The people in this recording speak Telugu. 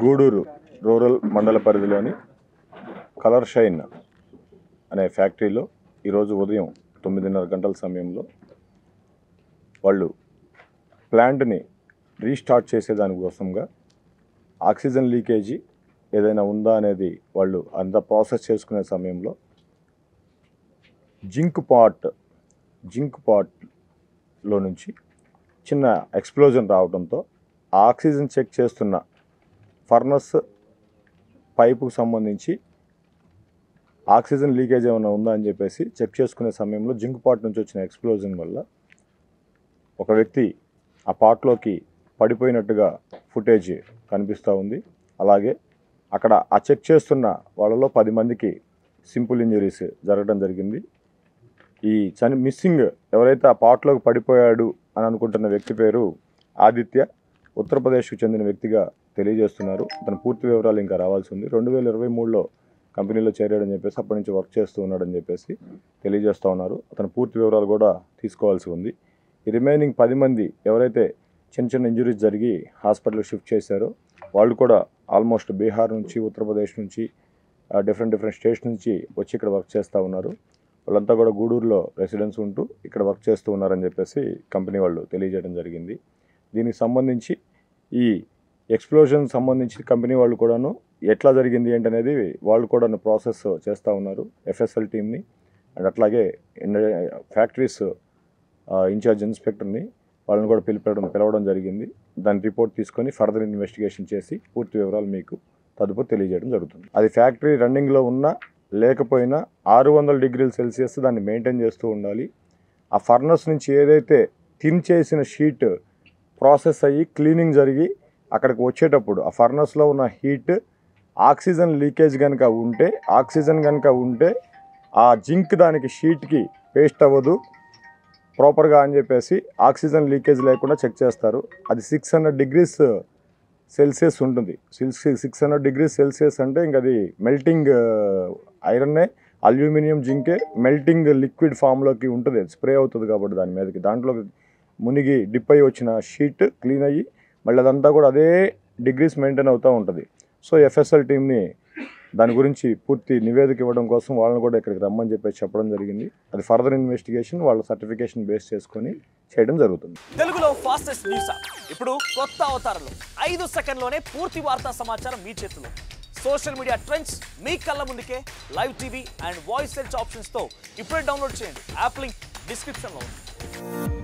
గూడూరు రూరల్ మండల పరిధిలోని కలర్ షైన్ అనే ఫ్యాక్టరీలో ఈరోజు ఉదయం 9:30 గంటల సమయంలో వాళ్ళు ప్లాంట్ని రీస్టార్ట్ చేసేదానికోసంగా ఆక్సిజన్ లీకేజీ ఏదైనా ఉందా అనేది వాళ్ళు అంతా ప్రాసెస్ చేసుకునే సమయంలో జింక్ పాట్లో నుంచి చిన్న ఎక్స్ప్లోజన్ రావడంతో ఆక్సిజన్ చెక్ చేస్తున్న ఫర్నస్ పైపుకు సంబంధించి ఆక్సిజన్ లీకేజ్ ఏమైనా ఉందా అని చెప్పేసి చెక్ చేసుకునే సమయంలో జింక్ పాట్ నుంచి వచ్చిన ఎక్స్ప్లోజన్ వల్ల ఒక వ్యక్తి ఆ పాట్లోకి పడిపోయినట్టుగా ఫుటేజ్ కనిపిస్తూ ఉంది. అలాగే అక్కడ ఆ చెక్ చేస్తున్న వాళ్ళలో 10 మందికి సింపుల్ ఇంజరీస్ జరగడం జరిగింది. ఈ మిస్సింగ్ ఎవరైతే ఆ పాట్లోకి పడిపోయాడు అని అనుకుంటున్న వ్యక్తి పేరు ఆదిత్య, ఉత్తరప్రదేశ్కు చెందిన వ్యక్తిగా తెలియజేస్తున్నారు. అతని పూర్తి వివరాలు ఇంకా రావాల్సి ఉంది. 2023లో కంపెనీలో చేరాడని చెప్పేసి అప్పటి నుంచి వర్క్ చేస్తూ ఉన్నాడని చెప్పేసి తెలియజేస్తూ ఉన్నారు. అతని పూర్తి వివరాలు కూడా తీసుకోవాల్సి ఉంది. ఈ రిమైనింగ్ 10 మంది ఎవరైతే చిన్న ఇంజరీస్ జరిగి హాస్పిటల్ షిఫ్ట్ చేశారో వాళ్ళు కూడా ఆల్మోస్ట్ బీహార్ నుంచి, ఉత్తరప్రదేశ్ నుంచి, డిఫరెంట్ స్టేట్స్ నుంచి వచ్చి ఇక్కడ వర్క్ చేస్తూ ఉన్నారు. వాళ్ళంతా కూడా గూడూరులో రెసిడెన్స్ ఉంటూ ఇక్కడ వర్క్ చేస్తూ ఉన్నారని చెప్పేసి కంపెనీ వాళ్ళు తెలియజేయడం జరిగింది. దీనికి సంబంధించి ఈ ఎక్స్ప్లోజన్ సంబంధించి కంపెనీ వాళ్ళు కూడాను ఎట్లా జరిగింది ఏంటనేది వాళ్ళు కూడా ప్రాసెస్ చేస్తూ ఉన్నారు. ఎఫ్ఎస్ఎల్ టీమ్ని అండ్ అట్లాగే ఫ్యాక్టరీస్ ఇన్ఛార్జ్ ఇన్స్పెక్టర్ని వాళ్ళని కూడా పిలవడం జరిగింది. దాని రిపోర్ట్ తీసుకొని ఫర్దర్ ఇన్వెస్టిగేషన్ చేసి పూర్తి వివరాలు మీకు తదుపరి తెలియజేయడం జరుగుతుంది. అది ఫ్యాక్టరీ రన్నింగ్లో ఉన్నా లేకపోయినా 600 డిగ్రీల సెల్సియస్ దాన్ని మెయింటైన్ చేస్తూ ఉండాలి. ఆ ఫర్నస్ నుంచి ఏదైతే థిన్ చేసిన షీట్ ప్రాసెస్ అయ్యి క్లీనింగ్ జరిగి అక్కడికి వచ్చేటప్పుడు ఆ ఫర్నస్లో ఉన్న హీట్ ఆక్సిజన్ లీకేజ్ కనుక ఉంటే ఆ జింక్ దానికి షీట్కి పేస్ట్ అవ్వదు ప్రాపర్గా అని చెప్పేసి ఆక్సిజన్ లీకేజ్ లేకుండా చెక్ చేస్తారు. అది 600 డిగ్రీస్ సెల్సియస్ ఉంటుంది. 600 డిగ్రీస్ సెల్సియస్ అంటే ఇంక అది మెల్టింగ్ ఐరన్నే, అల్యూమినియం జింకే మెల్టింగ్ లిక్విడ్ ఫామ్లోకి ఉంటుంది. స్ప్రే అవుతుంది కాబట్టి దాని మీదకి దాంట్లో మునిగి డిప్ అయ్యి వచ్చిన షీట్ క్లీన్ అయ్యి మళ్ళీ అదంతా కూడా అదే డిగ్రీస్ మెయింటైన్ అవుతూ ఉంటుంది. సో ఎఫ్ఎస్ఎల్ టీమ్ని దాని గురించి పూర్తి నివేదిక ఇవ్వడం కోసం వాళ్ళని కూడా ఇక్కడికి రమ్మని చెప్పేసి చెప్పడం జరిగింది. అది ఫర్దర్ ఇన్వెస్టిగేషన్ వాళ్ళ సర్టిఫికేషన్ బేస్ చేసుకొని చేయడం జరుగుతుంది. తెలుగులో ఫాస్టెస్ట్ న్యూస్ ఇప్పుడు కొత్త అవతారంలో 5 సెకండ్లోనే పూర్తి వార్తా సమాచారం మీ చేతిలో. సోషల్ మీడియా ట్రెండ్స్ మీ కళ్ళ ముందుకే live TV and voice search ఆప్షన్స్తో ఇప్పుడే డౌన్లోడ్ చేయండి. యాప్ లింక్ డిస్క్రిప్షన్లో ఉంది.